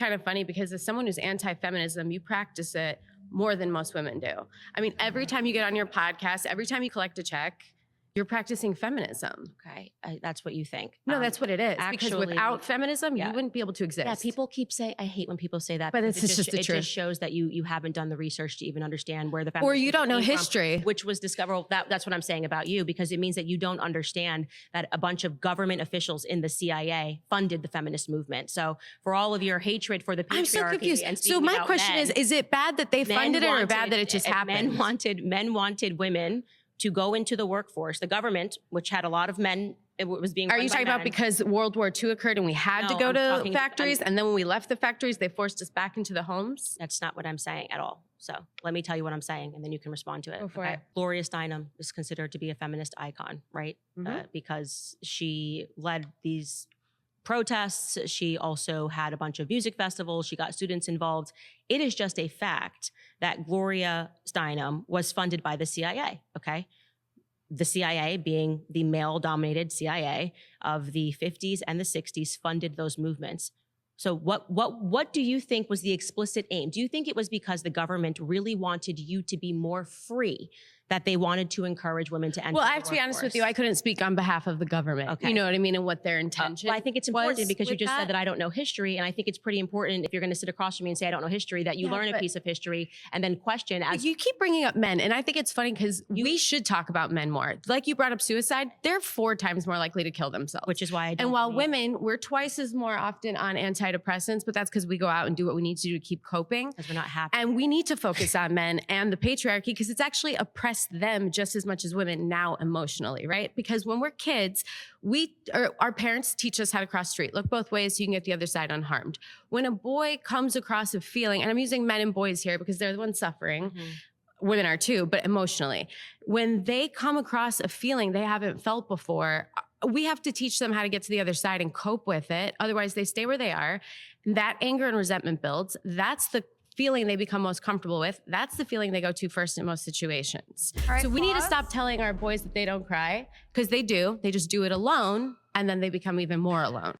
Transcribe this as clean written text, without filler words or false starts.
kind of funny because as someone who's anti-feminism, you practice it more than most women do. I mean, every time you get on your podcast, every time you collect a check, you're practicing feminism. Okay, that's what you think. No, that's what it is. Because actually, without feminism, you wouldn't be able to exist. Yeah, people keep saying, I hate when people say that. But it's just the truth. It just shows that you haven't done the research to even understand where the feminism or you don't know history. From, which was discovered. That's what I'm saying about you, because it means that you don't understand that a bunch of government officials in the CIA funded the feminist movement. So for all of your hatred for the patriarchy, I'm so confused. And so my question is it bad that they funded it or bad that it just happened? Men wanted women to go into the workforce. The government, which had a lot of men, it was being. Are you talking about because World War II occurred and we had to go to factories, and then when we left the factories, they forced us back into the homes? That's not what I'm saying at all. So let me tell you what I'm saying, and then you can respond to it. Go for it. Gloria Steinem is considered to be a feminist icon, right? Because she led these protests. She also had a bunch of music festivals. She got students involved. It is just a fact that Gloria Steinem was funded by the CIA, okay? The CIA, being the male-dominated CIA of the 50s and the 60s, funded those movements. So what do you think was the explicit aim? Do you think it was because the government really wanted you to be more free, that they wanted to encourage women to enter Well, the I have to be honest workforce? with you, I couldn't speak on behalf of the government. Okay. You know what I mean? And what their intention well, I think it's important because you just that. said that I don't know history. And I think it's pretty important if you're going to sit across from me and say, I don't know history, that you learn a piece of history and then question as— You keep bringing up men. And I think it's funny because we should talk about men more. Like you brought up suicide. They're 4 times more likely to kill themselves. Which is why I don't And while women, we're twice as more often on antidepressants, but that's because we go out and do what we need to do to keep coping. Because we're not happy. And we need to focus on men and the patriarchy because it's actually oppressed them just as much as women now emotionally, right? Because when we're kids, our parents teach us how to cross the street. Look both ways so you can get the other side unharmed. When a boy comes across a feeling, and I'm using men and boys here because they're the ones suffering, women are too, but emotionally. When they come across a feeling they haven't felt before, we have to teach them how to get to the other side and cope with it. Otherwise, they stay where they are. That anger and resentment builds. That's the feeling they become most comfortable with. That's the feeling they go to first in most situations. Right, so we need to stop telling our boys that they don't cry, because they do. They just do it alone, and then they become even more alone.